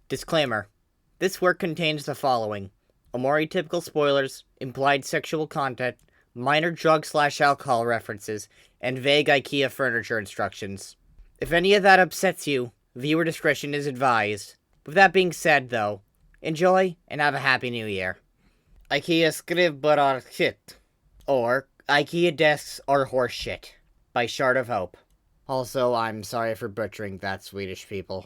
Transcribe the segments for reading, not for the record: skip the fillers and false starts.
Disclaimer. This work contains the following: Omori typical spoilers, implied sexual content, minor drug/alcohol references, and vague Ikea furniture instructions. If any of that upsets you, viewer discretion is advised. With that being said, though, enjoy and have a happy new year. Ikea skrivbord are shit. Or Ikea desks are horse shit. By Shard of Hope. Also, I'm sorry for butchering that, Swedish people.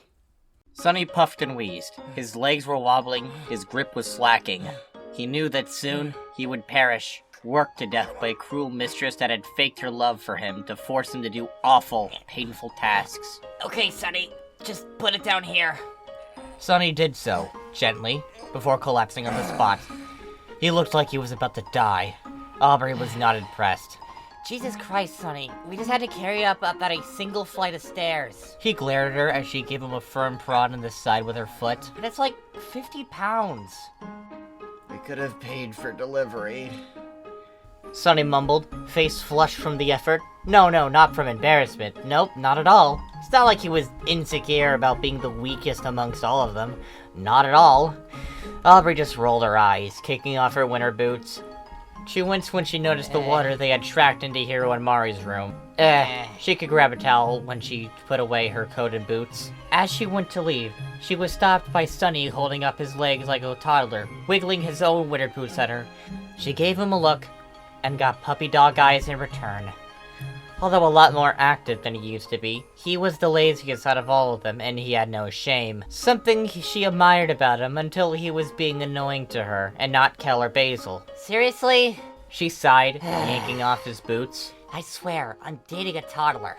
Sunny puffed and wheezed. His legs were wobbling, his grip was slacking. He knew that soon he would perish, worked to death by a cruel mistress that had faked her love for him to force him to do awful, painful tasks. Okay, Sunny, just put it down here. Sunny did so, gently, before collapsing on the spot. He looked like he was about to die. Aubery was not impressed. Jesus Christ, Sunny, we just had to carry you up that a single flight of stairs. He glared at her as she gave him a firm prod on the side with her foot. And it's like 50 pounds. We could have paid for delivery. Sunny mumbled, face flushed from the effort. No, not from embarrassment. Nope, not at all. It's not like he was insecure about being the weakest amongst all of them. Not at all. Aubery just rolled her eyes, kicking off her winter boots. She winced when she noticed the water they had tracked into Hiro and Mari's room. She could grab a towel when she put away her coat and boots. As she went to leave, she was stopped by Sunny holding up his legs like a toddler, wiggling his own winter boots at her. She gave him a look, and got puppy dog eyes in return. Although a lot more active than he used to be, he was the laziest out of all of them, and he had no shame. Something she admired about him until he was being annoying to her, and not Kel or Basil. Seriously? She sighed, yanking off his boots. I swear, I'm dating a toddler.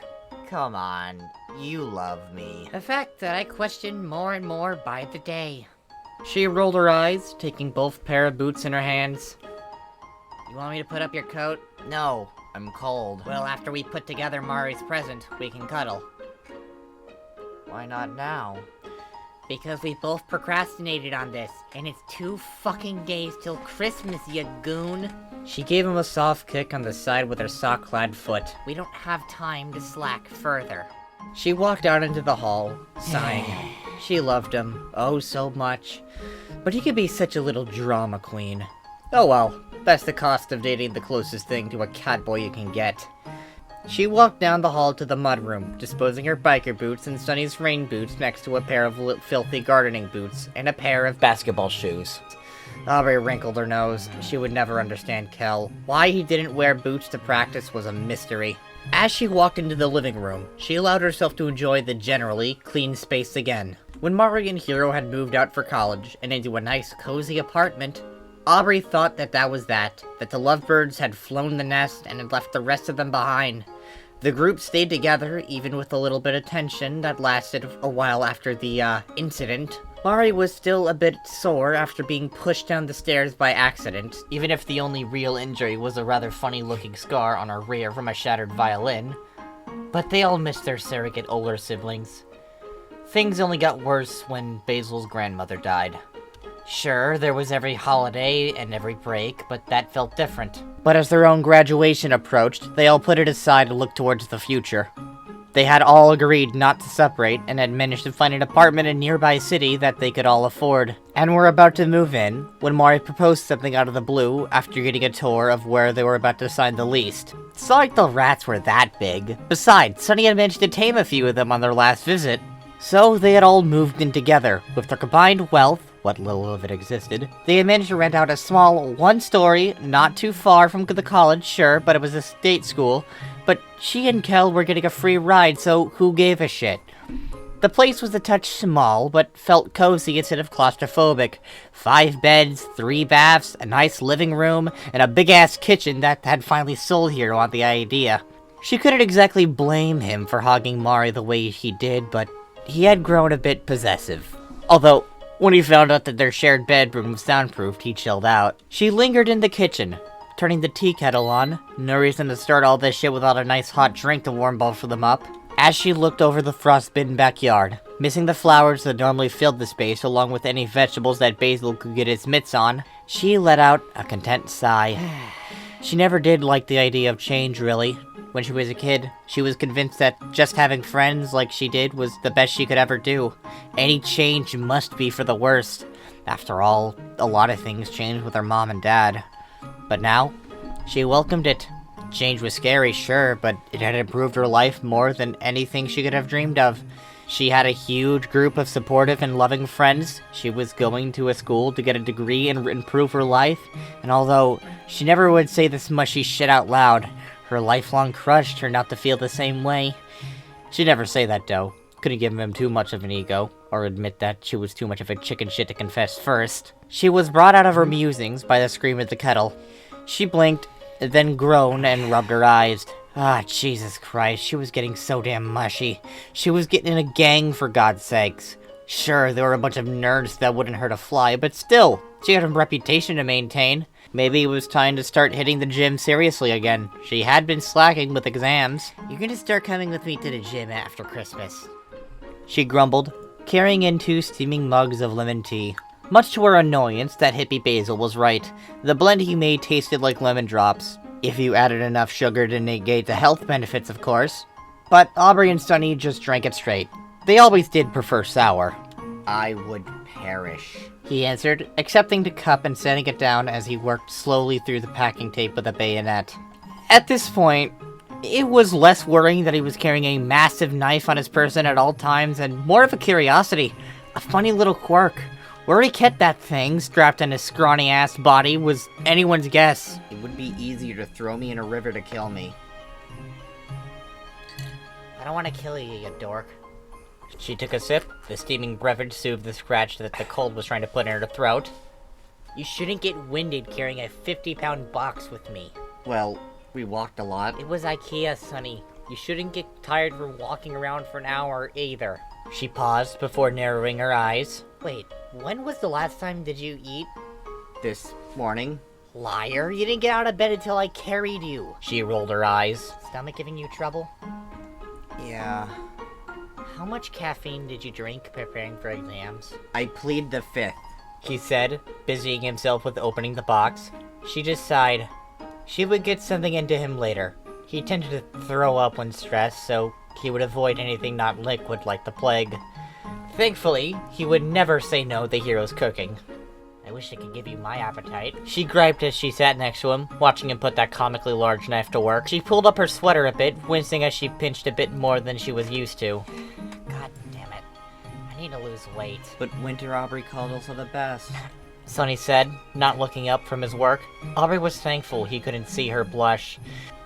Come on, you love me. A fact that I question more and more by the day. She rolled her eyes, taking both pair of boots in her hands. You want me to put up your coat? No, I'm cold. Well, after we put together Mari's present, we can cuddle. Why not now? Because we both procrastinated on this, and it's 2 fucking days till Christmas, you goon. She gave him a soft kick on the side with her sock-clad foot. We don't have time to slack further. She walked out into the hall, sighing. She loved him, oh so much. But he could be such a little drama queen. Oh well, that's the cost of dating the closest thing to a catboy you can get. She walked down the hall to the mudroom, disposing her biker boots and Sunny's rain boots next to a pair of filthy gardening boots and a pair of basketball shoes. Aubery wrinkled her nose. She would never understand Kel. Why he didn't wear boots to practice was a mystery. As she walked into the living room, she allowed herself to enjoy the generally clean space again. When Mari and Hiro had moved out for college and into a nice, cozy apartment, Aubery thought that was that the lovebirds had flown the nest and had left the rest of them behind. The group stayed together, even with a little bit of tension that lasted a while after the, incident. Mari was still a bit sore after being pushed down the stairs by accident, even if the only real injury was a rather funny-looking scar on her rear from a shattered violin. But they all missed their surrogate older siblings. Things only got worse when Basil's grandmother died. Sure, there was every holiday and every break, but that felt different. But as their own graduation approached, they all put it aside to look towards the future. They had all agreed not to separate and had managed to find an apartment in a nearby city that they could all afford, and were about to move in when Mari proposed something out of the blue after getting a tour of where they were about to sign the lease. It's not like the rats were that big. Besides, Sunny had managed to tame a few of them on their last visit. So they had all moved in together. With their combined wealth, what little of it existed, they had managed to rent out a small one-story, not too far from the college, sure, but it was a state school. But she and Kel were getting a free ride, so who gave a shit? The place was a touch small, but felt cozy instead of claustrophobic. 5 beds, 3 baths, a nice living room, and a big-ass kitchen that had finally sold Hiro on the idea. She couldn't exactly blame him for hogging Mari the way he did, but he had grown a bit possessive. Although, when he found out that their shared bedroom was soundproofed, he chilled out. She lingered in the kitchen, turning the tea kettle on. No reason to start all this shit without a nice hot drink to warm both of them up. As she looked over the frostbitten backyard, missing the flowers that normally filled the space along with any vegetables that Basil could get his mitts on, she let out a content sigh. She never did like the idea of change, really. When she was a kid, she was convinced that just having friends like she did was the best she could ever do. Any change must be for the worst. After all, a lot of things changed with her mom and dad. But now, she welcomed it. Change was scary, sure, but it had improved her life more than anything she could have dreamed of. She had a huge group of supportive and loving friends. She was going to a school to get a degree and improve her life. And although she never would say this mushy shit out loud, her lifelong crush turned out to feel the same way. She'd never say that, though. Couldn't give him too much of an ego, or admit that she was too much of a chicken shit to confess first. She was brought out of her musings by the scream of the kettle. She blinked, then groaned and rubbed her eyes. Ah, Jesus Christ, she was getting so damn mushy. She was getting in a gang, for God's sakes. Sure, there were a bunch of nerds that wouldn't hurt a fly, but still, she had a reputation to maintain. Maybe it was time to start hitting the gym seriously again. She had been slacking with exams. You're gonna start coming with me to the gym after Christmas. She grumbled, carrying in 2 steaming mugs of lemon tea. Much to her annoyance, that hippie Basil was right. The blend he made tasted like lemon drops. If you added enough sugar to negate the health benefits, of course. But Aubery and Sunny just drank it straight. They always did prefer sour. I would perish. He answered, accepting the cup and setting it down as he worked slowly through the packing tape with a bayonet. At this point, it was less worrying that he was carrying a massive knife on his person at all times, and more of a curiosity. A funny little quirk. Where he kept that thing, strapped on his scrawny-ass body, was anyone's guess. It would be easier to throw me in a river to kill me. I don't want to kill you, you dork. She took a sip. The steaming beverage soothed the scratch that the cold was trying to put in her throat. You shouldn't get winded carrying a 50-pound box with me. Well, we walked a lot. It was Ikea, Sonny. You shouldn't get tired from walking around for an hour either. She paused before narrowing her eyes. Wait, when was the last time did you eat? This morning. Liar, you didn't get out of bed until I carried you. She rolled her eyes. Stomach giving you trouble? Yeah. How much caffeine did you drink preparing for exams? I plead the 5th. He said, busying himself with opening the box. She just sighed. She would get something into him later. He tended to throw up when stressed, so he would avoid anything not liquid like the plague. Thankfully, he would never say no to Hero's cooking. I wish I could give you my appetite. She griped as she sat next to him, watching him put that comically large knife to work. She pulled up her sweater a bit, wincing as she pinched a bit more than she was used to. God damn it. I need to lose weight. But Winter Aubrey called also the best. Sonny said, not looking up from his work. Aubrey was thankful he couldn't see her blush.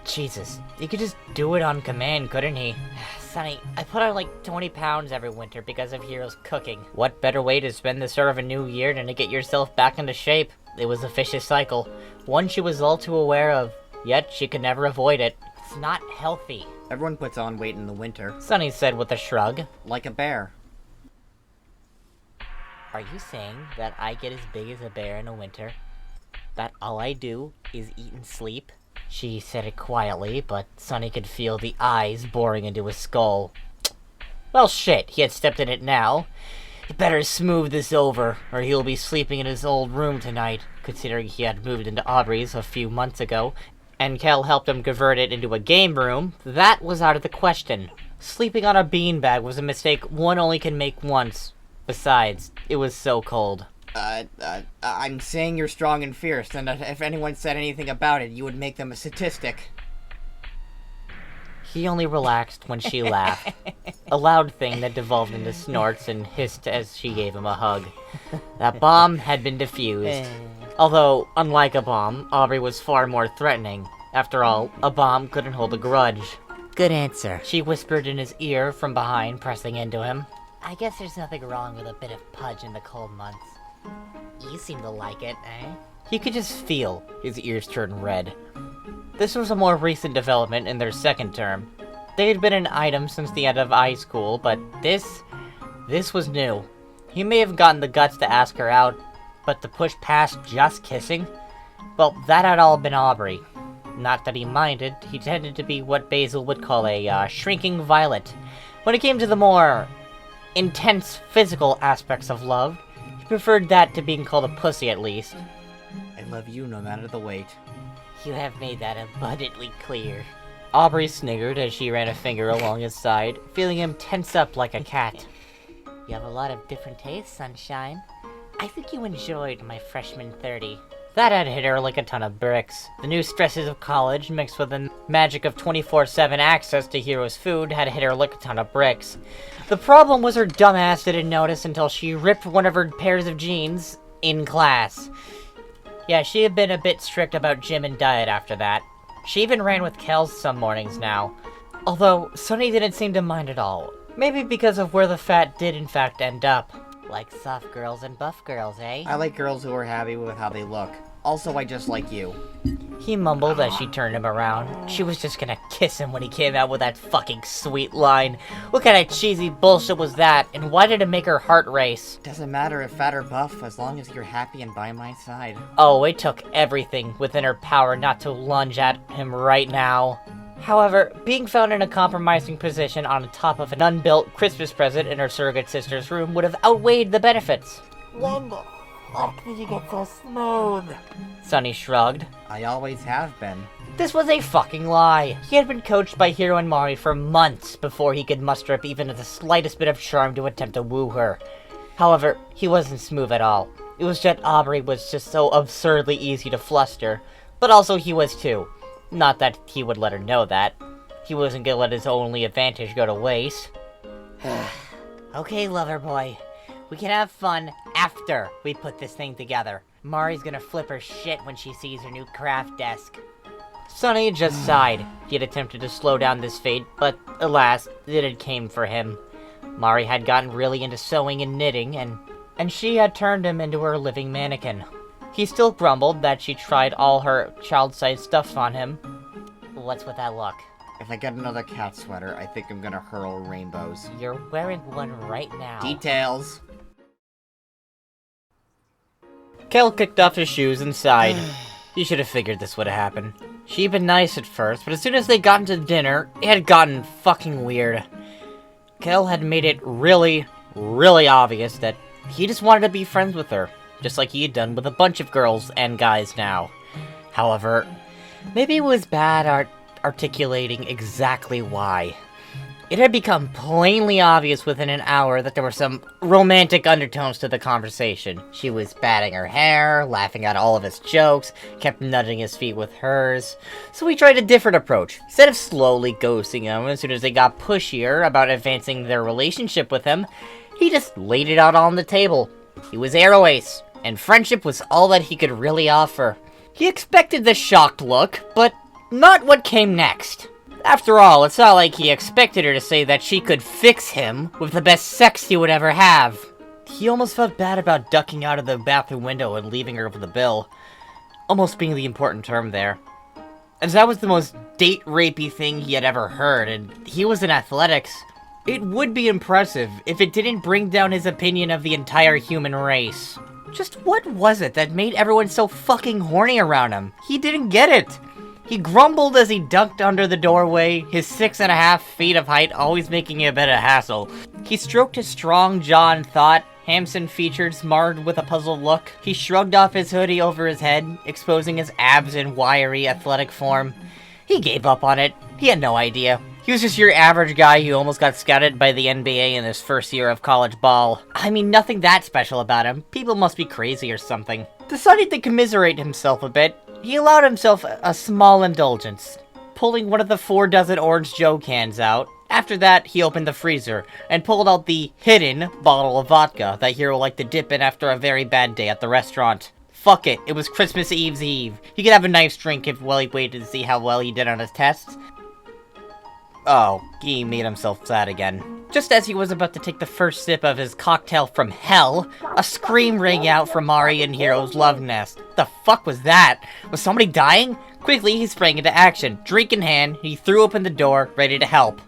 Jesus, he could just do it on command, couldn't he? Sonny, I put on like 20 pounds every winter because of Hero's cooking. What better way to spend the start of a new year than to get yourself back into shape? It was a vicious cycle, one she was all too aware of, yet she could never avoid it. It's not healthy. Everyone puts on weight in the winter. Sonny said with a shrug. Like a bear. Are you saying that I get as big as a bear in the winter? That all I do is eat and sleep? She said it quietly, but Sonny could feel the eyes boring into his skull. Well, shit, he had stepped in it now. You better smooth this over, or he'll be sleeping in his old room tonight, considering he had moved into Aubrey's a few months ago, and Kel helped him convert it into a game room. That was out of the question. Sleeping on a beanbag was a mistake one only can make once. Besides, it was so cold. I'm saying you're strong and fierce, and if anyone said anything about it, you would make them a statistic. He only relaxed when she laughed. A loud thing that devolved into snorts and hissed as she gave him a hug. That bomb had been defused. Although, unlike a bomb, Aubrey was far more threatening. After all, a bomb couldn't hold a grudge. Good answer. She whispered in his ear from behind, pressing into him. I guess there's nothing wrong with a bit of pudge in the cold months. You seem to like it, eh? He could just feel his ears turn red. This was a more recent development in their second term. They had been an item since the end of high school, but this was new. He may have gotten the guts to ask her out, but to push past just kissing? Well, that had all been Aubrey. Not that he minded, he tended to be what Basil would call a shrinking violet. When it came to the more intense physical aspects of love, he preferred that to being called a pussy at least. I love you no matter the weight. You have made that abundantly clear. Aubery sniggered as she ran a finger along his side, feeling him tense up like a cat. You have a lot of different tastes, Sunshine. I think you enjoyed my freshman 30. That had hit her like a ton of bricks. The new stresses of college, mixed with the magic of 24/7 access to Hero's food, had hit her like a ton of bricks. The problem was her dumbass didn't notice until she ripped one of her pairs of jeans in class. Yeah, she had been a bit strict about gym and diet after that. She even ran with Kels some mornings now. Although, Sunny didn't seem to mind at all. Maybe because of where the fat did in fact end up. Like soft girls and buff girls, eh? I like girls who are happy with how they look. Also, I just like you. He mumbled as she turned him around. She was just gonna kiss him when he came out with that fucking sweet line. What kind of cheesy bullshit was that, and why did it make her heart race? Doesn't matter if fat or buff, as long as you're happy and by my side. Oh, it took everything within her power not to lunge at him right now. However, being found in a compromising position on top of an unbuilt Christmas present in her surrogate sister's room would have outweighed the benefits. When the fuck did you get so smooth? Sunny shrugged. I always have been. This was a fucking lie. He had been coached by Hiro and Mari for months before he could muster up even the slightest bit of charm to attempt to woo her. However, he wasn't smooth at all. It was just Aubery was just so absurdly easy to fluster, but also he was too. Not that he would let her know that. He wasn't gonna let his only advantage go to waste. Okay, lover boy. We can have fun after we put this thing together. Mari's gonna flip her shit when she sees her new craft desk. Sunny just sighed. He had attempted to slow down this fate, but alas, it came for him. Mari had gotten really into sewing and knitting, and she had turned him into her living mannequin. He still grumbled that she tried all her child-sized stuff on him. What's with that look? If I get another cat sweater, I think I'm gonna hurl rainbows. You're wearing one right now. Details. Kel kicked off his shoes and sighed. He should have figured this would have happened. She'd been nice at first, but as soon as they got into dinner, it had gotten fucking weird. Kel had made it really, really obvious that he just wanted to be friends with her, just like he had done with a bunch of girls and guys now. However, maybe it was bad articulating exactly why. It had become plainly obvious within an hour that there were some romantic undertones to the conversation. She was batting her hair, laughing at all of his jokes, kept nudging his feet with hers. So he tried a different approach. Instead of slowly ghosting him as soon as they got pushier about advancing their relationship with him, he just laid it out on the table. He was Arrow Ace, and friendship was all that he could really offer. He expected the shocked look, but not what came next. After all, it's not like he expected her to say that she could fix him with the best sex he would ever have. He almost felt bad about ducking out of the bathroom window and leaving her with the bill. Almost being the important term there. As that was the most date-rapey thing he had ever heard, and he was in athletics. It would be impressive if it didn't bring down his opinion of the entire human race. Just what was it that made everyone so fucking horny around him? He didn't get it. He grumbled as he ducked under the doorway, his 6.5 feet of height always making it a bit of a hassle. He stroked his strong jaw and thought, Hamson features marred with a puzzled look. He shrugged off his hoodie over his head, exposing his abs in wiry, athletic form. He gave up on it. He had no idea. He was just your average guy who almost got scouted by the NBA in his first year of college ball. I mean, nothing that special about him. People must be crazy or something. Deciding to commiserate himself a bit, he allowed himself a small indulgence, pulling one of the 4 orange Joe cans out. After that, he opened the freezer and pulled out the hidden bottle of vodka that Hiro liked to dip in after a very bad day at the restaurant. Fuck it, it was Christmas Eve's Eve. He could have a nice drink while he waited to see how well he did on his tests. Oh, he made himself sad again. Just as he was about to take the first sip of his cocktail from hell, a scream rang out from Mari and Hiro's love nest. The fuck was that? Was somebody dying? Quickly, he sprang into action. Drink in hand, he threw open the door, ready to help.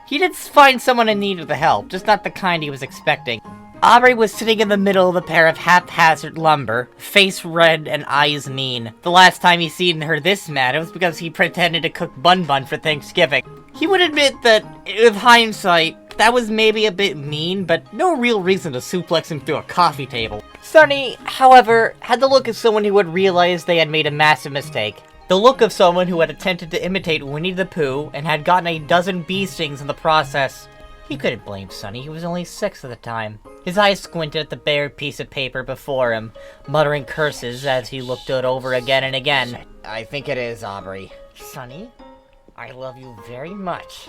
He did find someone in need of the help, just not the kind he was expecting. Aubery was sitting in the middle of a pair of haphazard lumber, face red and eyes mean. The last time he seen her this mad, it was because he pretended to cook Bhun for Thanksgiving. He would admit that, with hindsight, that was maybe a bit mean, but no real reason to suplex him through a coffee table. Sunny, however, had the look of someone who would realize they had made a massive mistake. The look of someone who had attempted to imitate Winnie the Pooh and had gotten a dozen bee stings in the process. He couldn't blame Sunny, he was only 6 at the time. His eyes squinted at the bare piece of paper before him, muttering curses as he looked it over again and again. Shit, I think it is Aubery. Sunny, I love you very much.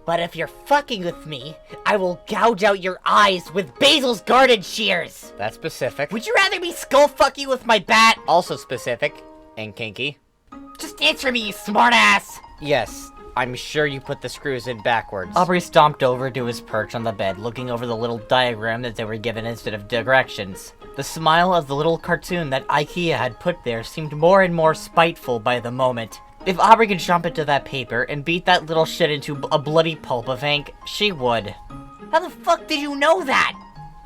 But if you're fucking with me, I will gouge out your eyes with Basil's garden shears! That's specific. Would you rather me skull fuck you with my bat? Also specific. And kinky. Just answer me, you smartass! Yes, I'm sure you put the screws in backwards. Aubery stomped over to his perch on the bed, looking over the little diagram that they were given instead of directions. The smile of the little cartoon that Ikea had put there seemed more and more spiteful by the moment. If Aubery could jump into that paper and beat that little shit into a bloody pulp of ink, she would. How the fuck did you know that?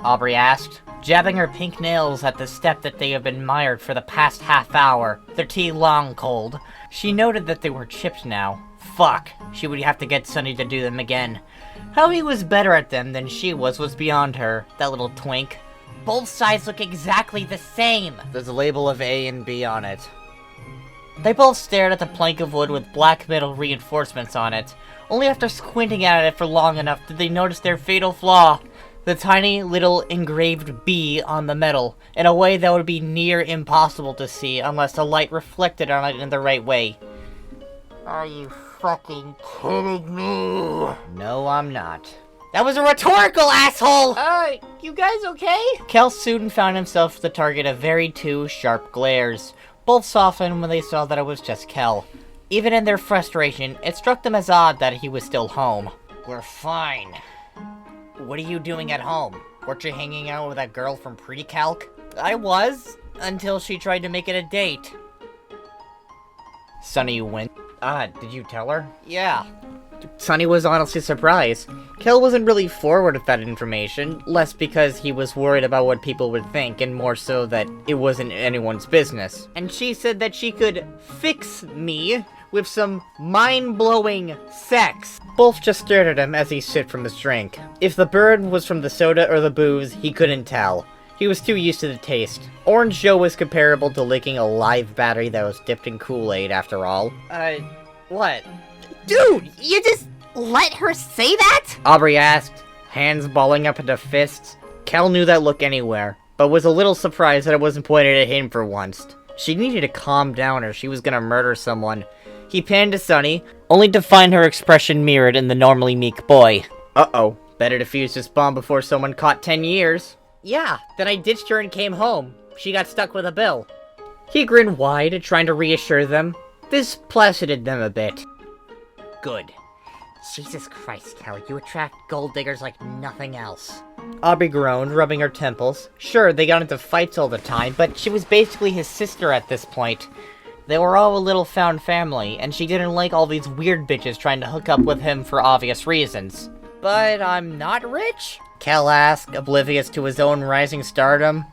Aubery asked, jabbing her pink nails at the step that they had been mired for the past half hour, their tea long cold. She noted that they were chipped now. Fuck, she would have to get Sunny to do them again. How he was better at them than she was beyond her, that little twink. Both sides look exactly the same. There's a label of A and B on it. They both stared at the plank of wood with black metal reinforcements on it. Only after squinting at it for long enough did they notice their fatal flaw. The tiny little engraved B on the metal, in a way that would be near impossible to see unless the light reflected on it in the right way. Are you fucking kidding me? No, I'm not. That was a rhetorical, asshole! You guys okay? Kel soon found himself the target of very two sharp glares. Both softened when they saw that it was just Kel. Even in their frustration, it struck them as odd that he was still home. We're fine. What are you doing at home? Weren't you hanging out with that girl from pre-calc? I was, until she tried to make it a date. Sunny went. Did you tell her? Yeah. Sunny was honestly surprised. Kel wasn't really forward with that information, less because he was worried about what people would think, and more so that it wasn't anyone's business. And she said that she could fix me with some mind-blowing sex. Both just stared at him as he sipped from his drink. If the burn was from the soda or the booze, he couldn't tell. He was too used to the taste. Orange Joe was comparable to licking a live battery that was dipped in Kool-Aid, after all. What? Dude, you just let her say that? Aubery asked, hands balling up into fists. Kel knew that look anywhere, but was a little surprised that it wasn't pointed at him for once. She needed to calm down or she was gonna murder someone. He panned to Sunny, only to find her expression mirrored in the normally meek boy. Uh-oh, better defuse this bomb before someone caught 10 years. Yeah, then I ditched her and came home. She got stuck with a bill. He grinned wide, trying to reassure them. This placided them a bit. Good. Jesus Christ, Kel, you attract gold diggers like nothing else. Aubery groaned, rubbing her temples. Sure, they got into fights all the time, but She was basically his sister at this point. They were all a little found family, and she didn't like all these weird bitches trying to hook up with him for obvious reasons. But I'm not rich? Kel asked, oblivious to his own rising stardom.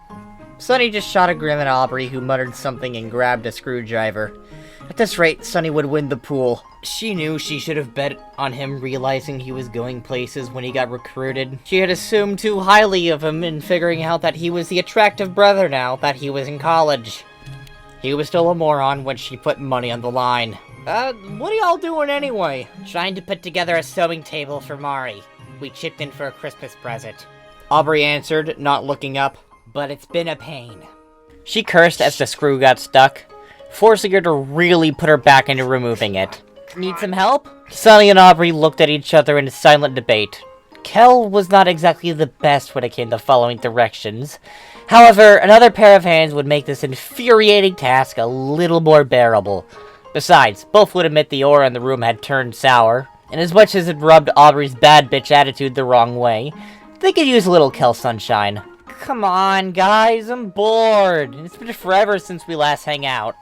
Sunny just shot a grin at Aubery, who muttered something and grabbed a screwdriver. At this rate, Sunny would win the pool. She knew she should have bet on him realizing he was going places when he got recruited. She had assumed too highly of him in figuring out that he was the attractive brother now that he was in college. He was still a moron when she put money on the line. What are y'all doing anyway? Trying to put together a sewing table for Mari. We chipped in for a Christmas present. Aubery answered, not looking up. But it's been a pain. She cursed as the screw got stuck, forcing her to really put her back into removing it. Need some help? Sunny and Aubery looked at each other in silent debate. Kel was not exactly the best when it came to following directions. However, another pair of hands would make this infuriating task a little more bearable. Besides, both would admit the aura in the room had turned sour, and as much as it rubbed Aubrey's bad bitch attitude the wrong way, they could use a little Kel sunshine. Come on, guys, I'm bored. It's been forever since we last hang out.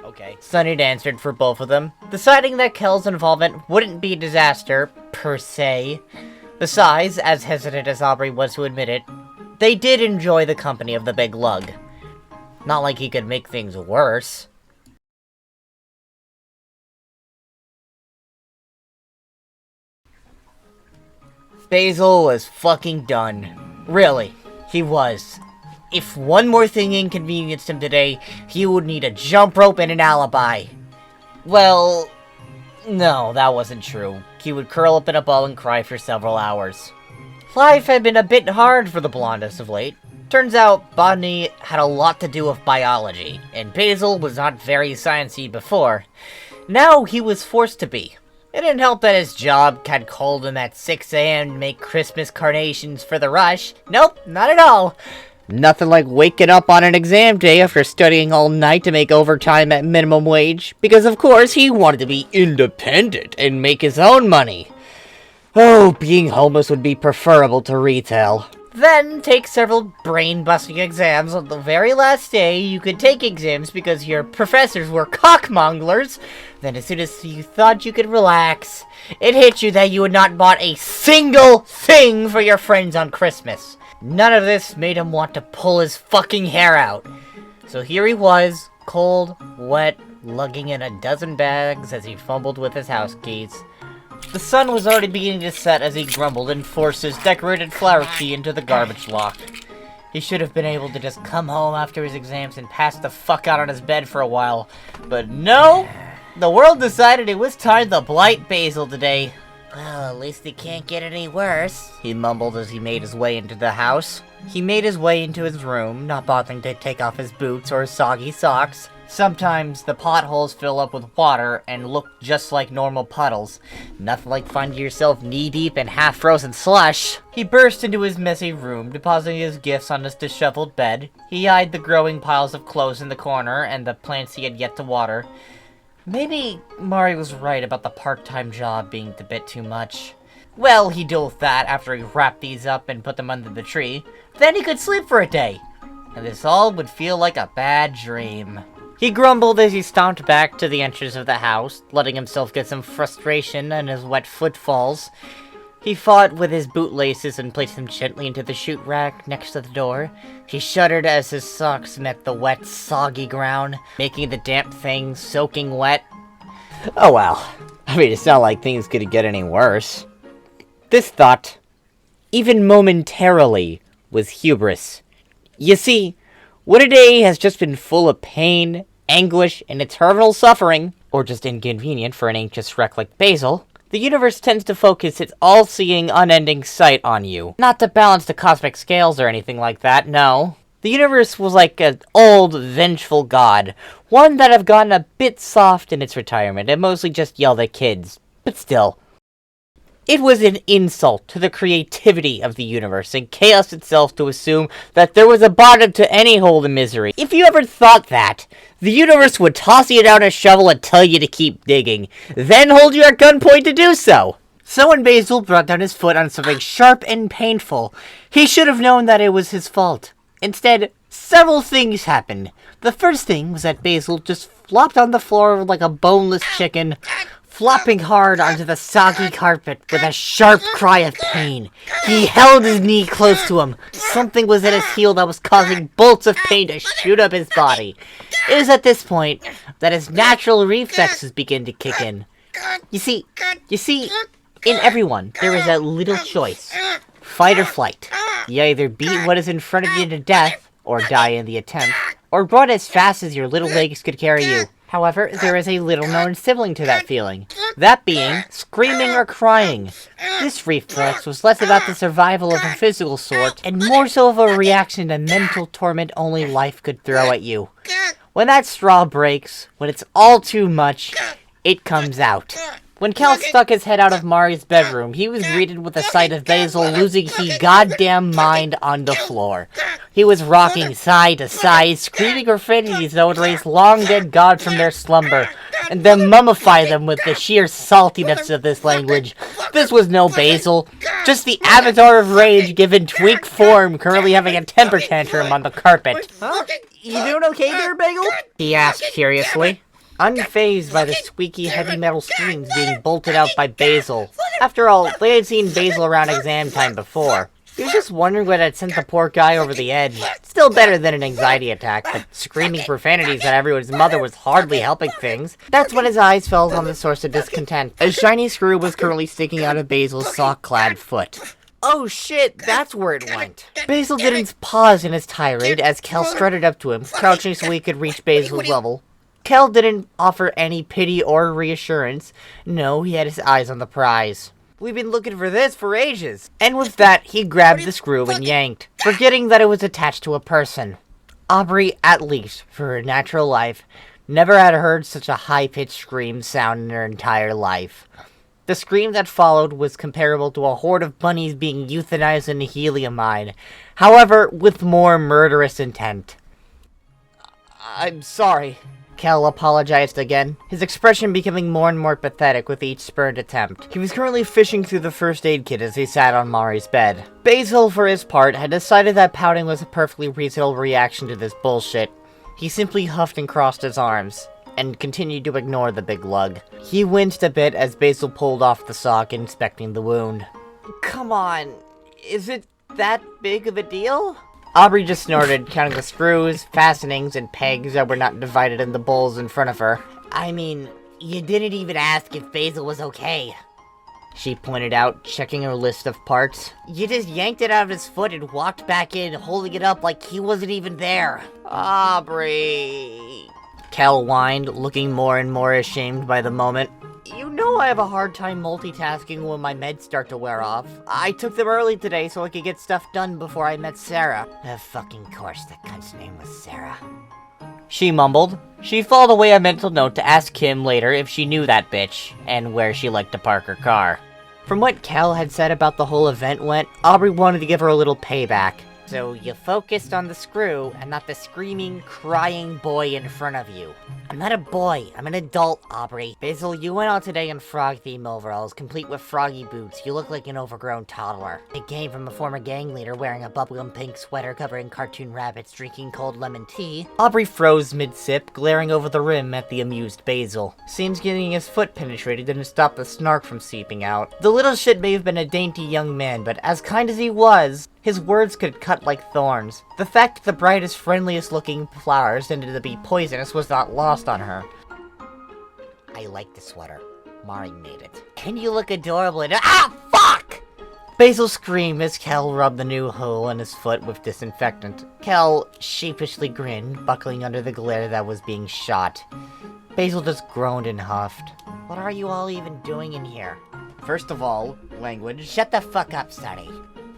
Okay. Sunny answered for both of them, deciding that Kel's involvement wouldn't be a disaster, per se. Besides, as hesitant as Aubery was to admit it, they did enjoy the company of the big lug. Not like he could make things worse. Basil was fucking done. Really, he was. If one more thing inconvenienced him today, he would need a jump rope and an alibi. Well, no, that wasn't true. He would curl up in a ball and cry for several hours. Life had been a bit hard for the blondest of late. Turns out, botany had a lot to do with biology, and Basil was not very sciencey before. Now he was forced to be. It didn't help that his job had called him at 6 a.m. to make Christmas carnations for the rush. Nope, not at all. Nothing like waking up on an exam day after studying all night to make overtime at minimum wage, because of course he wanted to be independent and make his own money. Oh, being homeless would be preferable to retail. Then take several brain-busting exams. On the very last day, you could take exams because your professors were cockmonglers. Then as soon as you thought you could relax, it hit you that you had not bought a single thing for your friends on Christmas. None of this made him want to pull his fucking hair out. So here he was, cold, wet, lugging in a dozen bags as he fumbled with his house keys. The sun was already beginning to set as he grumbled and forced his decorated flower key into the garbage lock. He should have been able to just come home after his exams and pass the fuck out on his bed for a while. But no! The world decided it was time to blight Basil today. Well, at least it can't get any worse, He mumbled as he made his way into the house. He made his way into his room, not bothering to take off his boots or soggy socks. Sometimes the potholes fill up with water and look just like normal puddles. Nothing like finding yourself knee-deep in half-frozen slush. He burst into his messy room, depositing his gifts on his disheveled bed. He eyed the growing piles of clothes in the corner and the plants he had yet to water. Maybe Mari was right about the part-time job being a bit too much. Well, he'd deal with that after he wrapped these up and put them under the tree. Then he could sleep for a day. And this all would feel like a bad dream. He grumbled as he stomped back to the entrance of the house, letting himself get some frustration in his wet footfalls. He fought with his bootlaces and placed them gently into the chute rack next to the door. He shuddered as his socks met the wet, soggy ground, making the damp things soaking wet. Oh well. I mean, it's not like things could get any worse. This thought, even momentarily, was hubris. You see, when a day has just been full of pain, anguish, and eternal suffering, or just inconvenient for an anxious wreck like Basil, the universe tends to focus its all-seeing, unending sight on you. Not to balance the cosmic scales or anything like that, no. The universe was like an old, vengeful god, one that have gotten a bit soft in its retirement and mostly just yelled at kids. But still, it was an insult to the creativity of the universe and chaos itself to assume that there was a bottom to any hole in misery. If you ever thought that, the universe would toss you down a shovel and tell you to keep digging, then hold you at gunpoint to do so. So when Basil brought down his foot on something sharp and painful, he should have known that it was his fault. Instead, several things happened. The first thing was that Basil just flopped on the floor like a boneless chicken, flopping hard onto the soggy carpet with a sharp cry of pain. He held his knee close to him. Something was at his heel that was causing bolts of pain to shoot up his body. It was at this point that his natural reflexes begin to kick in. You see, in everyone, there is a little choice. Fight or flight. You either beat what is in front of you to death, or die in the attempt, or run as fast as your little legs could carry you. However, there is a little-known sibling to that feeling. That being, screaming or crying. This reflex was less about the survival of a physical sort, and more so of a reaction to mental torment only life could throw at you. When that straw breaks, when it's all too much, it comes out. When Cal stuck his head out of Mari's bedroom, he was greeted with the sight of Basil losing his goddamn mind on the floor. He was rocking side to side, screaming profanities that would raise long-dead gods from their slumber, and then mummify them with the sheer saltiness of this language. This was no Basil, just the avatar of rage given tweak form, currently having a temper tantrum on the carpet. Huh? You doing okay there, Bagel? He asked curiously, unfazed by the squeaky heavy metal screams being bolted out by Basil. After all, they had seen Basil around exam time before. He was just wondering what had sent the poor guy over the edge. Still better than an anxiety attack, but screaming profanities at everyone's mother was hardly helping things. That's when his eyes fell on the source of discontent. A shiny screw was currently sticking out of Basil's sock-clad foot. Oh shit, that's where it went. Basil didn't pause in his tirade as Kel strutted up to him, crouching so he could reach Basil's level. Kel didn't offer any pity or reassurance. No, he had his eyes on the prize. We've been looking for this for ages. And with that, he grabbed the screw and yanked, forgetting that it was attached to a person. Aubery, at least, for her natural life, never had heard such a high-pitched scream sound in her entire life. The scream that followed was comparable to a horde of bunnies being euthanized in a helium mine, however, with more murderous intent. I'm sorry. Kel apologized again, his expression becoming more and more pathetic with each spurned attempt. He was currently fishing through the first aid kit as he sat on Mari's bed. Basil, for his part, had decided that pouting was a perfectly reasonable reaction to this bullshit. He simply huffed and crossed his arms, and continued to ignore the big lug. He winced a bit as Basil pulled off the sock, inspecting the wound. Come on, is it that big of a deal? Aubery just snorted, counting the screws, fastenings, and pegs that were not divided in the bowls in front of her. I mean, you didn't even ask if Basil was okay. She pointed out, checking her list of parts. You just yanked it out of his foot and walked back in, holding it up like he wasn't even there. Aubery. Kel whined, looking more and more ashamed by the moment. You know I have a hard time multitasking when my meds start to wear off. I took them early today so I could get stuff done before I met Sarah. Of fucking course the cunt's name was Sarah. She mumbled. She filed away a mental note to ask Kim later if she knew that bitch, and where she liked to park her car. From what Kel had said about the whole event went, Aubery wanted to give her a little payback. So you focused on the screw and not the screaming, crying boy in front of you. I'm not a boy, I'm an adult, Aubery. Basil, you went out today in frog-themed overalls, complete with froggy boots. You look like an overgrown toddler. It came from a former gang leader wearing a bubblegum pink sweater covering cartoon rabbits, drinking cold lemon tea. Aubery froze mid-sip, glaring over the rim at the amused Basil. Seems getting his foot penetrated didn't stop the snark from seeping out. The little shit may have been a dainty young man, but as kind as he was, his words could cut like thorns. The fact that the brightest, friendliest looking flowers tended to be poisonous was not lost on her. I like the sweater. Mari made it. And you look adorable in it. Ah, fuck! Basil screamed as Kel rubbed the new hole in his foot with disinfectant. Kel sheepishly grinned, buckling under the glare that was being shot. Basil just groaned and huffed. What are you all even doing in here? First of all, language. Shut the fuck up, Sonny.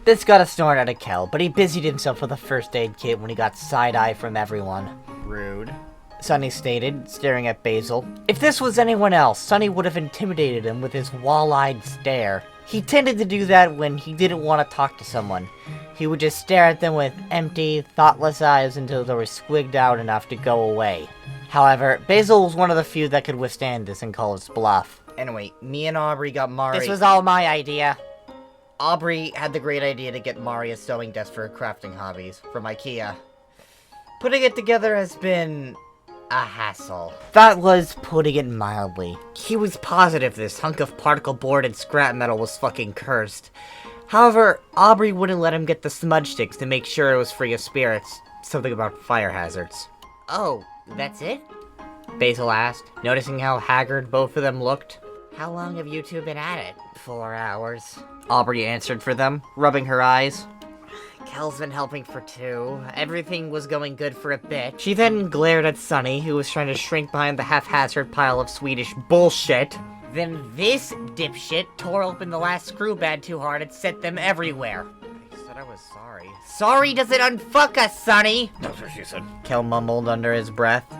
This got a snort out of Kel, but he busied himself with a first aid kit when he got side-eye from everyone. Rude. Sonny stated, staring at Basil. If this was anyone else, Sonny would have intimidated him with his wall-eyed stare. He tended to do that when he didn't want to talk to someone. He would just stare at them with empty, thoughtless eyes until they were squigged out enough to go away. However, Basil was one of the few that could withstand this and call his bluff. Anyway, me and Aubery got Mari. This was all my idea. Aubery had the great idea to get Mari a sewing desk for her crafting hobbies from Ikea. Putting it together has been a hassle. That was putting it mildly. He was positive this hunk of particle board and scrap metal was fucking cursed. However, Aubery wouldn't let him get the smudge sticks to make sure it was free of spirits. Something about fire hazards. Oh, that's it? Basil asked, noticing how haggard both of them looked. How long have you two been at it? 4 hours. Aubery answered for them, rubbing her eyes. Kel's been helping for 2. Everything was going good for a bit. She then glared at Sunny, who was trying to shrink behind the haphazard pile of Swedish bullshit. Then this dipshit tore open the last screw bad too hard and sent them everywhere. I said I was sorry. Sorry doesn't unfuck us, Sonny! That's what she said. Kel mumbled under his breath.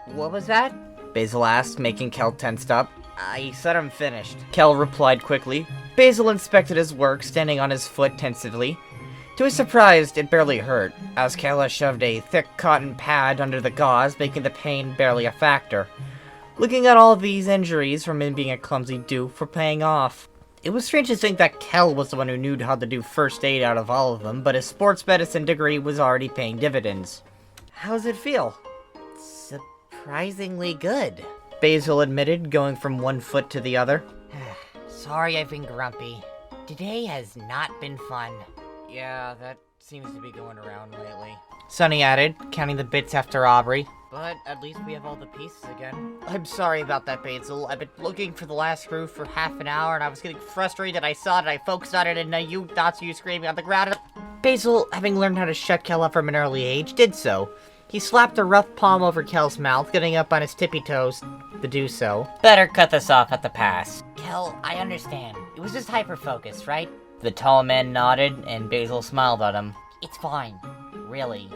What was that? Basil asked, making Kel tensed up. I said I'm finished. Kel replied quickly. Basil inspected his work, standing on his foot tentatively. To his surprise, it barely hurt, as Kel shoved a thick cotton pad under the gauze, making the pain barely a factor. Looking at all these injuries from him being a clumsy dupe for paying off. It was strange to think that Kel was the one who knew how to do first aid out of all of them, but his sports medicine degree was already paying dividends. How's it feel? Surprisingly good. Basil admitted, going from one foot to the other. Sorry I've been grumpy. Today has not been fun. Yeah, that seems to be going around lately. Sonny added, counting the bits after Aubery. But at least we have all the pieces again. I'm sorry about that, Basil. I've been looking for the last screw for half an hour, and I was getting frustrated. I saw it, I focused on it, and now you screaming on the ground. Basil, having learned how to shut Kel up from an early age, did so. He slapped a rough palm over Kel's mouth, getting up on his tippy toes to do so. Better cut this off at the pass. Kel, I understand. It was just hyper-focus, right? The tall man nodded, and Basil smiled at him. It's fine. Really.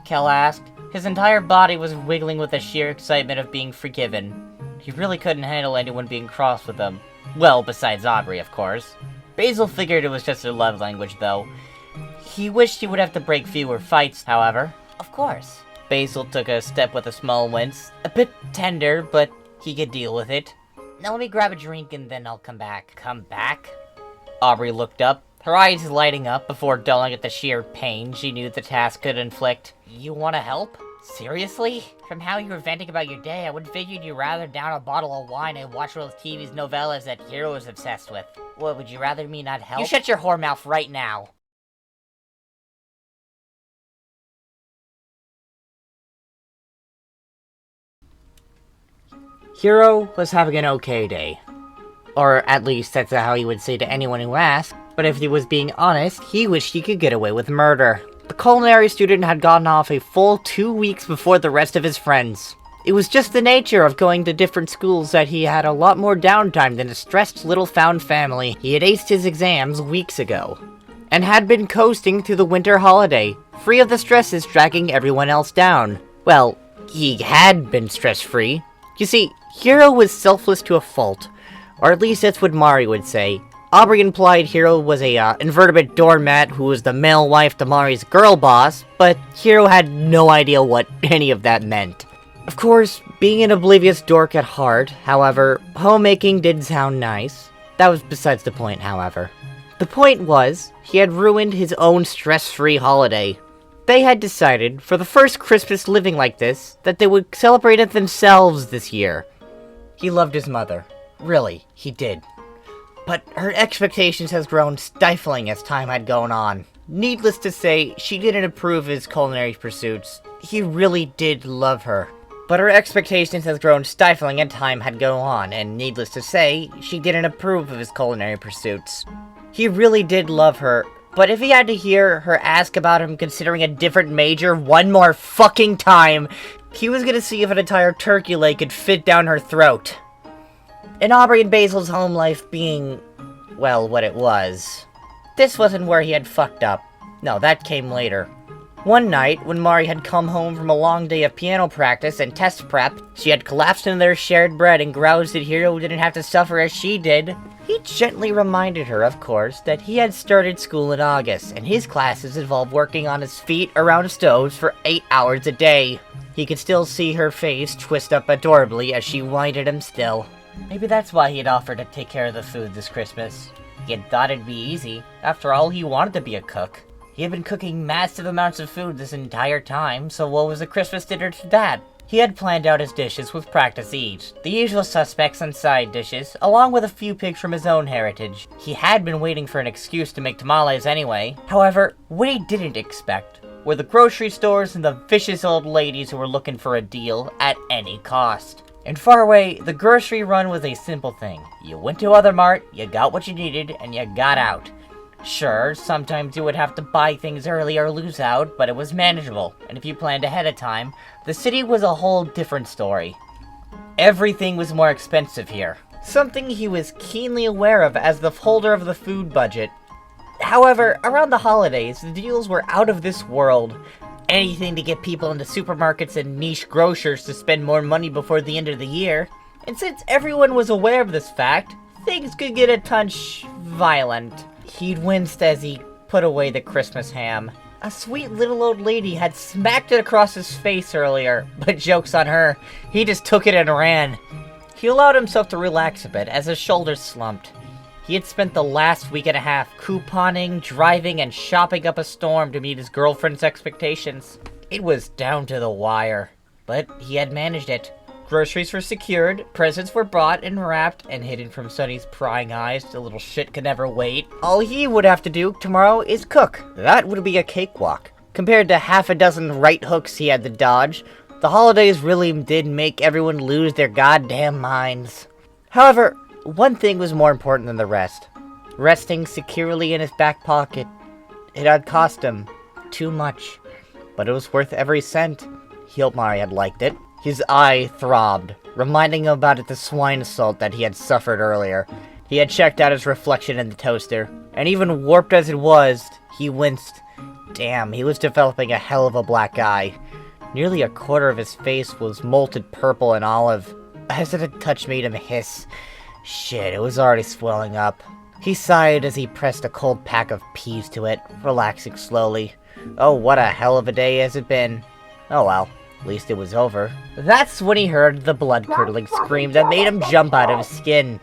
Kel asked. His entire body was wiggling with the sheer excitement of being forgiven. He really couldn't handle anyone being cross with him. Well, besides Aubery, of course. Basil figured it was just their love language, though. He wished he would have to break fewer fights, however. Of course. Basil took a step with a small wince. A bit tender, but he could deal with it. Now let me grab a drink and then I'll come back. Come back? Aubery looked up, her eyes lighting up before dulling at the sheer pain she knew the task could inflict. You wanna help? Seriously? From how you were venting about your day, I would figured you'd rather down a bottle of wine and watch one of TV's novellas that Hero is obsessed with. What, would you rather me not help? You shut your whore mouth right now. Hero was having an okay day. Or at least that's how he would say to anyone who asked. But if he was being honest, he wished he could get away with murder. The culinary student had gotten off a full 2 weeks before the rest of his friends. It was just the nature of going to different schools that he had a lot more downtime than a stressed little found family. He had aced his exams weeks ago, and had been coasting through the winter holiday, free of the stresses dragging everyone else down. Well, he had been stress-free. You see, Hero was selfless to a fault, or at least that's what Mari would say. Aubery implied Hero was a invertebrate doormat who was the male wife to Mari's girl boss, but Hero had no idea what any of that meant. Of course, being an oblivious dork at heart, however, homemaking did sound nice. That was besides the point, however. The point was, he had ruined his own stress-free holiday. They had decided, for the first Christmas living like this, that they would celebrate it themselves this year. He loved his mother. Really, he did. But her expectations has grown stifling as time had gone on. Needless to say, she didn't approve of his culinary pursuits. He really did love her. But her expectations has grown stifling as time had gone on, and needless to say, she didn't approve of his culinary pursuits. He really did love her, but if he had to hear her ask about him considering a different major one more fucking time, he was gonna see if an entire turkey leg could fit down her throat. And Aubery and Basil's home life being, well, what it was. This wasn't where he had fucked up. No, that came later. One night, when Mari had come home from a long day of piano practice and test prep, she had collapsed in their shared bed and groused that Hero didn't have to suffer as she did. He gently reminded her, of course, that he had started school in August, and his classes involved working on his feet around stoves for 8 hours a day. He could still see her face twist up adorably as she whined at him still. Maybe that's why he had offered to take care of the food this Christmas. He had thought it'd be easy. After all, he wanted to be a cook. He had been cooking massive amounts of food this entire time, so what was a Christmas dinner to that? He had planned out his dishes with practice each, the usual suspects and side dishes, along with a few pigs from his own heritage. He had been waiting for an excuse to make tamales anyway. However, what he didn't expect were the grocery stores and the vicious old ladies who were looking for a deal at any cost. In Faraway, the grocery run was a simple thing. You went to Other Mart, you got what you needed, and you got out. Sure, sometimes you would have to buy things early or lose out, but it was manageable, and if you planned ahead of time, the city was a whole different story. Everything was more expensive here, something he was keenly aware of as the holder of the food budget. However, around the holidays, the deals were out of this world. Anything to get people into supermarkets and niche grocers to spend more money before the end of the year. And since everyone was aware of this fact, things could get a touch violent. He'd winced as he put away the Christmas ham. A sweet little old lady had smacked it across his face earlier, but joke's on her, he just took it and ran. He allowed himself to relax a bit as his shoulders slumped. He had spent the last week and a half couponing, driving, and shopping up a storm to meet his girlfriend's expectations. It was down to the wire, but he had managed it. Groceries were secured, presents were bought and wrapped and hidden from Sunny's prying eyes. The little shit could never wait. All he would have to do tomorrow is cook. That would be a cakewalk. Compared to half a dozen right hooks he had to dodge, the holidays really did make everyone lose their goddamn minds. However, one thing was more important than the rest. Resting securely in his back pocket. It had cost him too much. but it was worth every cent. Omori had liked it. His eye throbbed, reminding him about the swine assault that he had suffered earlier. He had checked out his reflection in the toaster, and even warped as it was, he winced. Damn, he was developing a hell of a black eye. Nearly a quarter of his face was molted purple and olive. A hesitant touch made him hiss. Shit, it was already swelling up. He sighed as he pressed a cold pack of peas to it, relaxing slowly. Oh, what a hell of a day has it been. Oh well, at least it was over. That's when he heard the blood-curdling scream that made him jump out of his skin.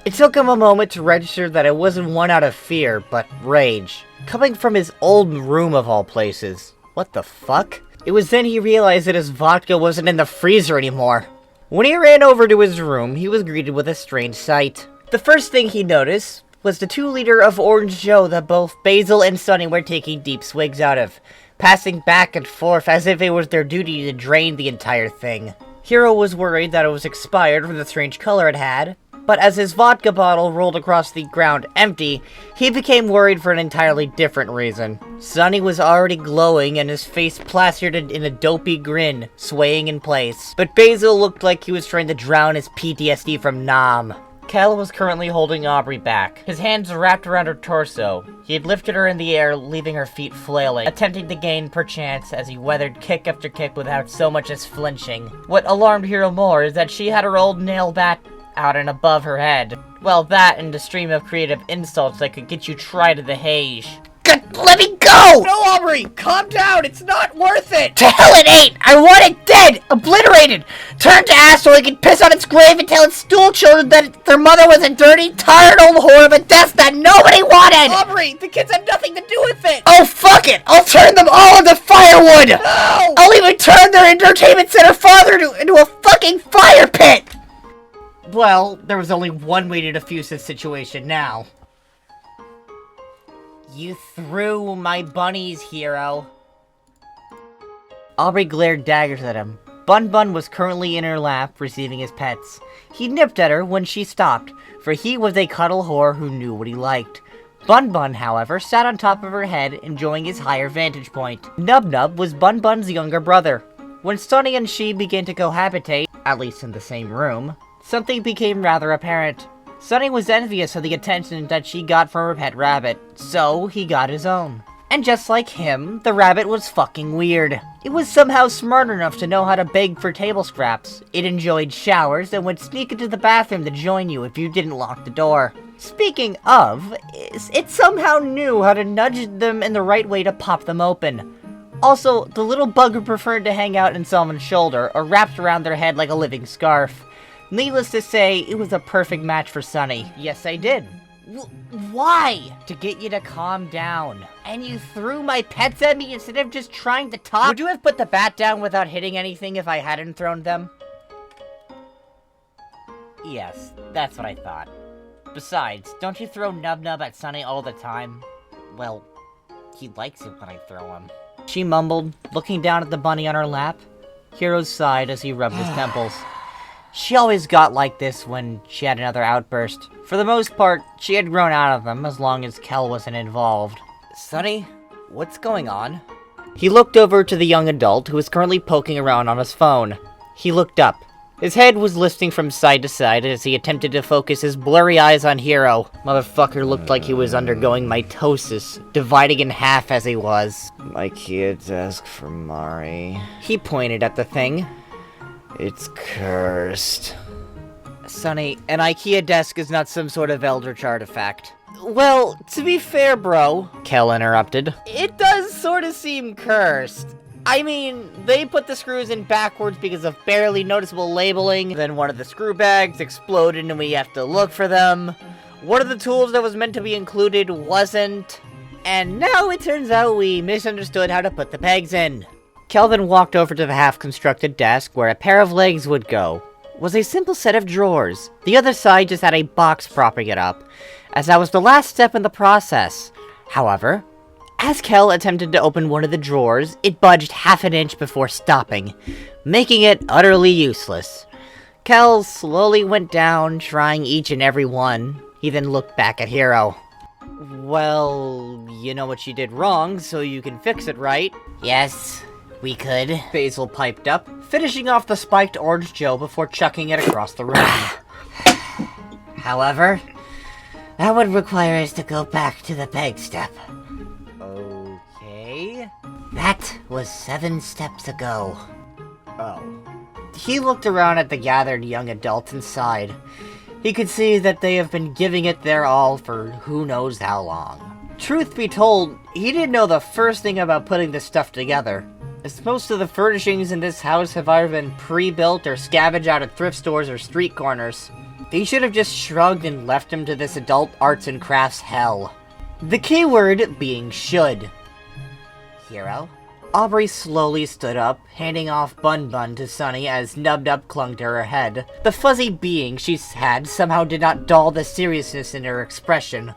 It took him a moment to register that it wasn't one out of fear, but rage. Coming from his old room of all places. What the fuck? It was then he realized that his vodka wasn't in the freezer anymore. When he ran over to his room, he was greeted with a strange sight. The first thing he noticed was the 2-liter of orange Joe that both Basil and Sunny were taking deep swigs out of, passing back and forth as if it was their duty to drain the entire thing. Hiro was worried that it was expired from the strange color it had, but as his vodka bottle rolled across the ground empty, he became worried for an entirely different reason. Sunny was already glowing and his face plastered in a dopey grin, swaying in place. But Basil looked like he was trying to drown his PTSD from Nam. Kel was currently holding Aubery back, his hands wrapped around her torso. He had lifted her in the air, leaving her feet flailing, attempting to gain perchance as he weathered kick after kick without so much as flinching. What alarmed Hiro more is that she had her old nail bat out and above her head. Well, that and a stream of creative insults that could get you tried to the Hage. Let me go! No, Aubery! Calm down! It's not worth it! To hell it ain't! I want it dead! Obliterated! Turned to ash so I can piss on its grave and tell its stool children that their mother was a dirty, tired old whore of a death that nobody wanted! Aubery! The kids had nothing to do with it! Oh, fuck it! I'll turn them all into firewood! No! I'll even turn their entertainment center father into a fucking fire pit! Well, there was only one way to defuse this situation now. You threw my bunnies, Hiro. Aubery glared daggers at him. Bhun was currently in her lap, receiving his pets. He nipped at her when she stopped, for he was a cuddle whore who knew what he liked. Bhun, however, sat on top of her head, enjoying his higher vantage point. Nub was Bhun's younger brother. When Sunny and she began to cohabitate, at least in the same room, something became rather apparent. Sunny was envious of the attention that she got from her pet rabbit, so he got his own. And just like him, the rabbit was fucking weird. It was somehow smart enough to know how to beg for table scraps. It enjoyed showers and would sneak into the bathroom to join you if you didn't lock the door. Speaking of, it somehow knew how to nudge them in the right way to pop them open. Also, the little bugger preferred to hang out in someone's shoulder or wrapped around their head like a living scarf. Needless to say, it was a perfect match for Sunny. Yes, I did. Why? To get you to calm down. And you threw my pets at me instead of just trying to talk? Would you have put the bat down without hitting anything if I hadn't thrown them? Yes, that's what I thought. Besides, don't you throw Nub at Sunny all the time? Well, he likes it when I throw him. She mumbled, looking down at the bunny on her lap. Hiro sighed as he rubbed his temples. She always got like this when she had another outburst. For the most part, she had grown out of them as long as Kel wasn't involved. Sunny, what's going on? He looked over to the young adult who was currently poking around on his phone. He looked up. His head was listing from side to side as he attempted to focus his blurry eyes on Hiro. Motherfucker looked like he was undergoing mitosis, dividing in half as he was. Ikea desk for Mari. He pointed at the thing. It's cursed. Sunny, an Ikea desk is not some sort of eldritch artifact. Well, to be fair, bro, Kel interrupted, it does sort of seem cursed. I mean, they put the screws in backwards because of barely noticeable labeling, then one of the screw bags exploded and we have to look for them. One of the tools that was meant to be included wasn't. And now it turns out we misunderstood how to put the pegs in. Kelvin walked over to the half-constructed desk where a pair of legs would go. It was a simple set of drawers. The other side just had a box propping it up, as that was the last step in the process. However, as Kel attempted to open one of the drawers, it budged half an inch before stopping, making it utterly useless. Kel slowly went down, trying each and every one. He then looked back at Hiro. Well, you know what you did wrong, so you can fix it, right? Yes, we could. Basil piped up, finishing off the spiked orange Joe before chucking it across the room. However, that would require us to go back to the peg step. Okay. That was 7 steps ago. Oh. He looked around at the gathered young adults inside. He could see that they have been giving it their all for who knows how long. Truth be told, he didn't know the first thing about putting this stuff together, as most of the furnishings in this house have either been pre-built or scavenged out of thrift stores or street corners. He should have just shrugged and left him to this adult arts and crafts hell. The key word being should. Hero? Aubery slowly stood up, handing off Bhun to Sunny as Nub Nub clung to her head. The fuzzy being she had somehow did not dull the seriousness in her expression.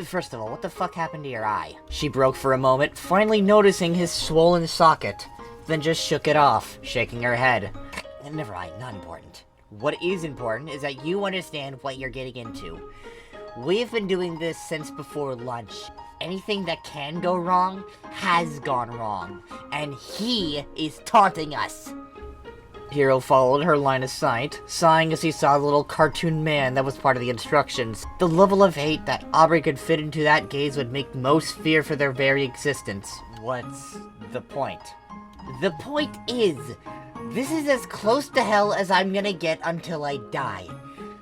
First of all, what the fuck happened to your eye? She broke for a moment, finally noticing his swollen socket, then just shook it off, shaking her head. Never mind, not important. What is important is that You understand what you're getting into. We've been doing this since before lunch. Anything that can go wrong has gone wrong, and he is taunting us. Hero followed her line of sight, sighing as he saw the little cartoon man that was part of the instructions. The level of hate that Aubery could fit into that gaze would make most fear for their very existence. What's the point? The point is, this is as close to hell as I'm gonna get until I die.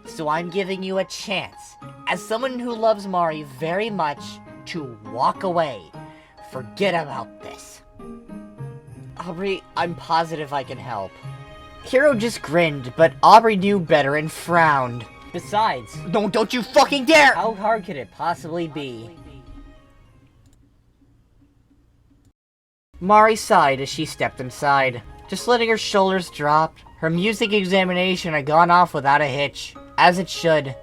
So I'm giving you a chance, as someone who loves Mari very much, to walk away. Forget about this. Aubery, I'm positive I can help. Hero just grinned, but Aubery knew better and frowned. Besides, Don't you fucking dare! how hard could it possibly be? Mari sighed as she stepped inside, just letting her shoulders drop. Her music examination had gone off without a hitch, as it should.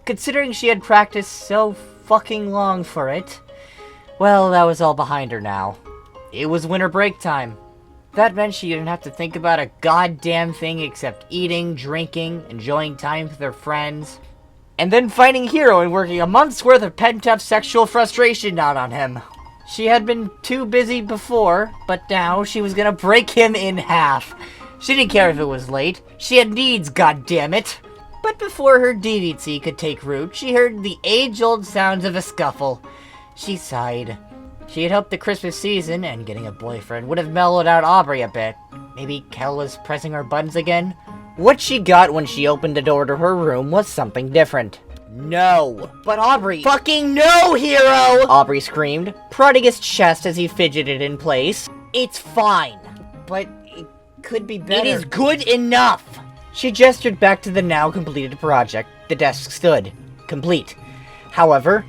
Considering she had practiced so fucking long for it, well, that was all behind her now. It was winter break time. That meant she didn't have to think about a goddamn thing except eating, drinking, enjoying time with her friends, and then finding Hero and working a month's worth of pent-up sexual frustration out on him. She had been too busy before, but now she was gonna break him in half. She didn't care if it was late. She had needs, goddammit. But before her deviancy could take root, she heard the age-old sounds of a scuffle. She sighed. She had hoped the Christmas season and getting a boyfriend would have mellowed out Aubery a bit. Maybe Kel was pressing her buttons again? What she got when she opened the door to her room was something different. No! But Aubery— Fucking no, Hero! Aubery screamed, prodding his chest as he fidgeted in place. It's fine. But it could be better. It is good enough. She gestured back to the now completed project. The desk stood, complete. However,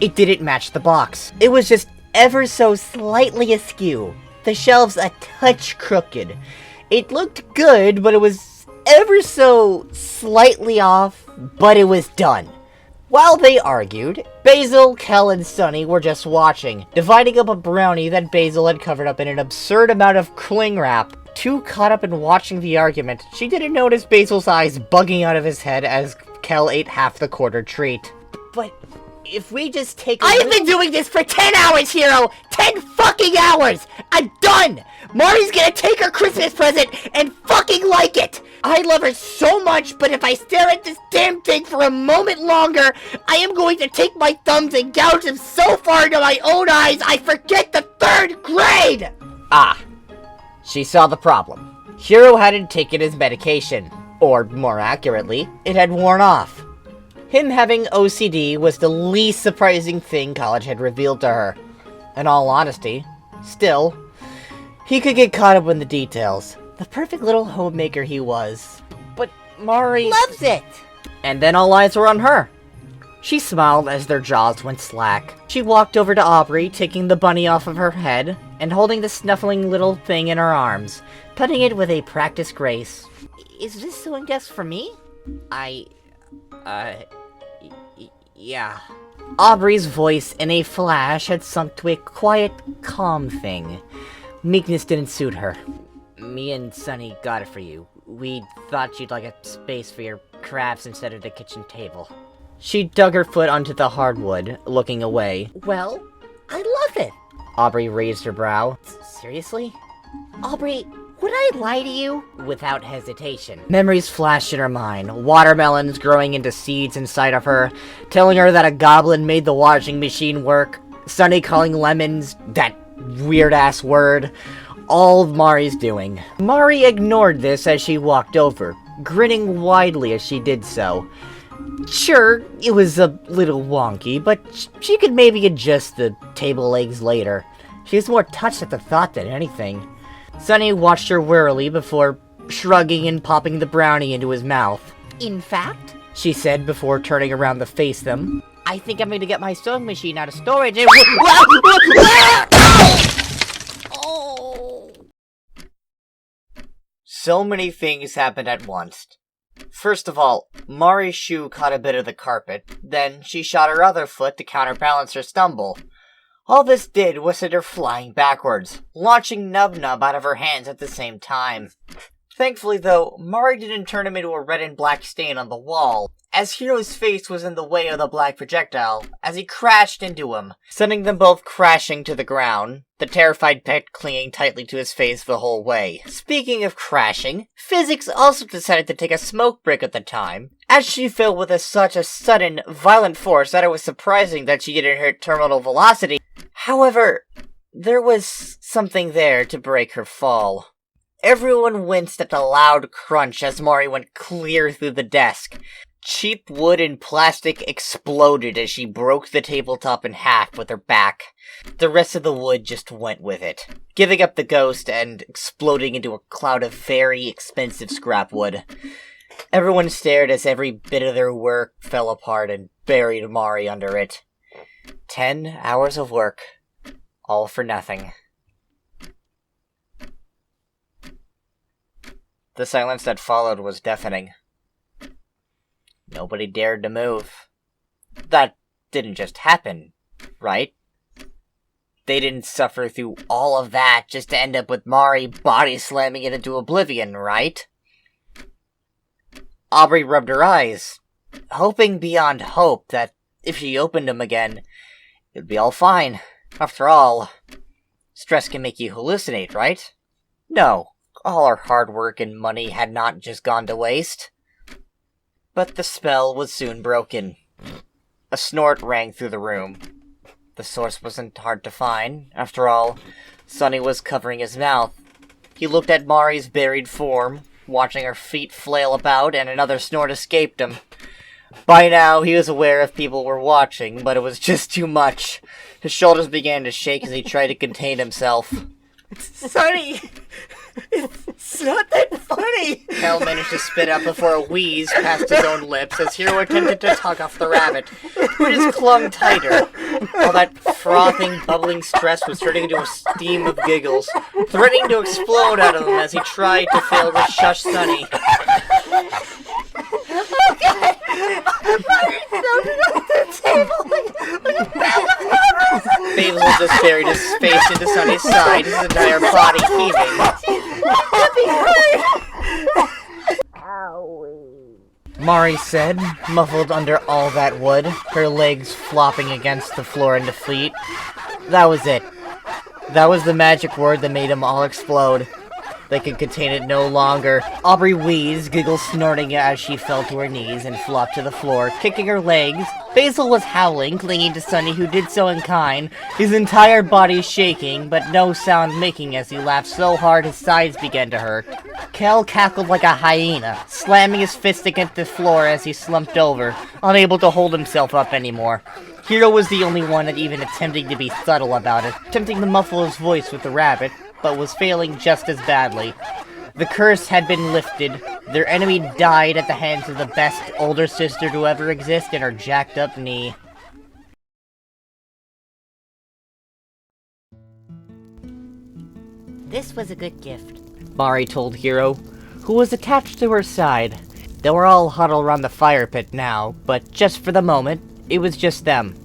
it didn't match the box. It was just ever so slightly askew. The shelves a touch crooked. It looked good, but it was ever so slightly off, but it was done. While they argued, Basil, Kel, and Sunny were just watching, dividing up a brownie that Basil had covered up in an absurd amount of cling wrap. Too caught up in watching the argument, she didn't notice Basil's eyes bugging out of his head as Kel ate half the quarter treat. But if we just take a I've been doing this for 10 hours, Hero! 10 fucking hours! I'm done! Mari's gonna take her Christmas present and fucking like it! I love her so much, but if I stare at this damn thing for a moment longer, I am going to take my thumbs and gouge them so far into my own eyes I forget the 3rd grade! Ah. She saw the problem. Hero hadn't taken his medication. Or, more accurately, it had worn off. Him having OCD was the least surprising thing college had revealed to her. In all honesty, still, he could get caught up in the details. The perfect little homemaker he was. But Mari Loves it! And then all eyes were on her. She smiled as their jaws went slack. She walked over to Aubery, taking the bunny off of her head, and holding the snuffling little thing in her arms, petting it with a practiced grace. Is this sewing desk for me? Yeah. Aubery's voice in a flash had sunk to a quiet, calm thing. Meekness didn't suit her. Me and Sunny got it for you. We thought you'd like a space for your crafts instead of the kitchen table. She dug her foot onto the hardwood, looking away. Well, I love it. Aubrey raised her brow. Seriously? Aubrey, would I lie to you? Without hesitation. Memories flashed in her mind, watermelons growing into seeds inside of her, telling her that a goblin made the washing machine work, Sunny calling lemons that weird-ass word, all of Mari's doing. Mari ignored this as she walked over, grinning widely as she did so. Sure, it was a little wonky, but she could maybe adjust the table legs later. She was more touched at the thought than anything. Sunny watched her warily before shrugging and popping the brownie into his mouth. In fact, She said before turning around to face them. I think I'm going to get my sewing machine out of storage and... Oh! So many things happened at once. First of all, Mari's shoe caught a bit of the carpet, then she shot her other foot to counterbalance her stumble. All this did was send her flying backwards, launching Nub Nub out of her hands at the same time. Thankfully, though, Mari didn't turn him into a red and black stain on the wall, as Hero's face was in the way of the black projectile, as he crashed into him, sending them both crashing to the ground, the terrified pet clinging tightly to his face the whole way. Speaking of crashing, Physics also decided to take a smoke break at the time, as she fell with such a sudden, violent force that it was surprising that she didn't hit terminal velocity. However, there was something there to break her fall. Everyone winced at the loud crunch as Mari went clear through the desk. Cheap wood and plastic exploded as she broke the tabletop in half with her back. The rest of the wood just went with it, giving up the ghost and exploding into a cloud of very expensive scrap wood. Everyone stared as every bit of their work fell apart and buried Mari under it. 10 hours of work, all for nothing. The silence that followed was deafening. Nobody dared to move. That didn't just happen, right? They didn't suffer through all of that just to end up with Mari body slamming it into oblivion, right? Aubrey rubbed her eyes, hoping beyond hope that if she opened them again, it'd be all fine. After all, stress can make you hallucinate, right? No. All our hard work and money had not just gone to waste. But the spell was soon broken. A snort rang through the room. The source wasn't hard to find. After all, Sunny was covering his mouth. He looked at Mari's buried form, watching her feet flail about, and another snort escaped him. By now, he was aware if people were watching, but it was just too much. His shoulders began to shake as he tried to contain himself. Sunny! It's not that funny! Hal managed to spit out before a wheeze passed his own lips as Hero attempted to tug off the rabbit, who just clung tighter. All that frothing, bubbling stress was turning into a steam of giggles, threatening to explode out of him as he tried to fail to shush Sunny. Basil just buried his face into Sunny's side, his entire body heaving. Mari said, muffled under all that wood, her legs flopping against the floor in defeat. That was it. That was the magic word that made them all explode. They could contain it no longer. Aubrey wheezed, giggle snorting as she fell to her knees and flopped to the floor, kicking her legs. Basil was howling, clinging to Sunny, who did so in kind, his entire body shaking, but no sound making as he laughed so hard his sides began to hurt. Kel cackled like a hyena, slamming his fist against the floor as he slumped over, unable to hold himself up anymore. Hero was the only one that even attempting to be subtle about it, attempting to muffle his voice with the rabbit, but was failing just as badly. The curse had been lifted, their enemy died at the hands of the best older sister to ever exist in her jacked up knee. This was a good gift. Mari told Hero, who was attached to her side. They were all huddled around the fire pit now, but just for the moment, it was just them,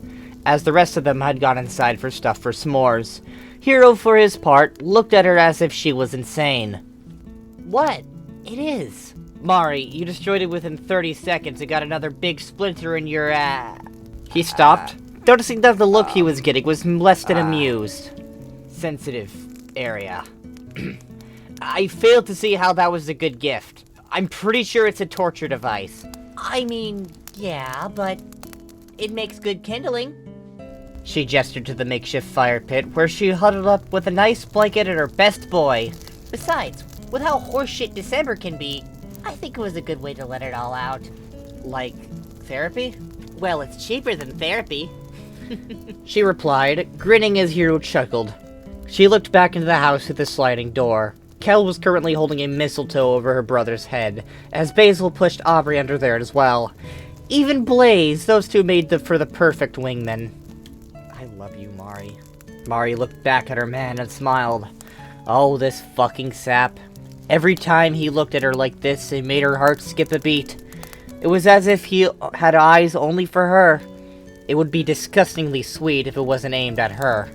as the rest of them had gone inside for stuff for s'mores. Hero, for his part, looked at her as if she was insane. What? It is. Mari, you destroyed it within 30 seconds and got another big splinter in your, He stopped, noticing that the look he was getting was less than amused. Sensitive area. I failed to see how that was a good gift. I'm pretty sure it's a torture device. I mean, yeah, but it makes good kindling. She gestured to the makeshift fire pit, where she huddled up with a nice blanket and her best boy. Besides, with how horseshit December can be, I think it was a good way to let it all out. Like, therapy? Well, it's cheaper than therapy. She replied, grinning as Hiro chuckled. She looked back into the house through the sliding door. Kel was currently holding a mistletoe over her brother's head, as Basil pushed Aubery under there as well. Even Blaze, those two made for the perfect wingmen. I love you, Mari. Mari looked back at her man and smiled. Oh, this fucking sap. Every time he looked at her like this, it made her heart skip a beat. It was as if he had eyes only for her. It would be disgustingly sweet if it wasn't aimed at her.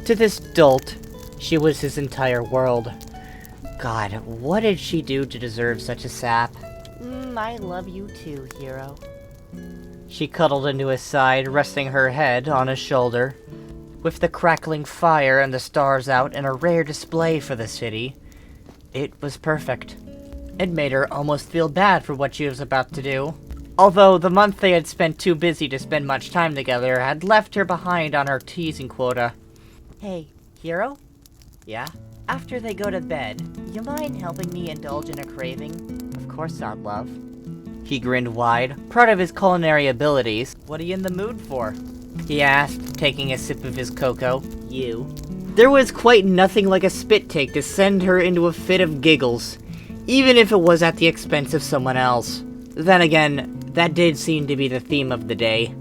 To this dolt, she was his entire world. God, what did she do to deserve such a sap? I love you too, Hiro. She cuddled into his side, resting her head on his shoulder. With the crackling fire and the stars out in a rare display for the city, it was perfect. It made her almost feel bad for what she was about to do. Although the month they had spent too busy to spend much time together had left her behind on her teasing quota. Hey, Hiro? Yeah? After they go to bed, you mind helping me indulge in a craving? Of course not, love. He grinned wide, proud of his culinary abilities. What are you in the mood for? He asked, taking a sip of his cocoa. You. There was quite nothing like a spit take to send her into a fit of giggles, even if it was at the expense of someone else. Then again, that did seem to be the theme of the day.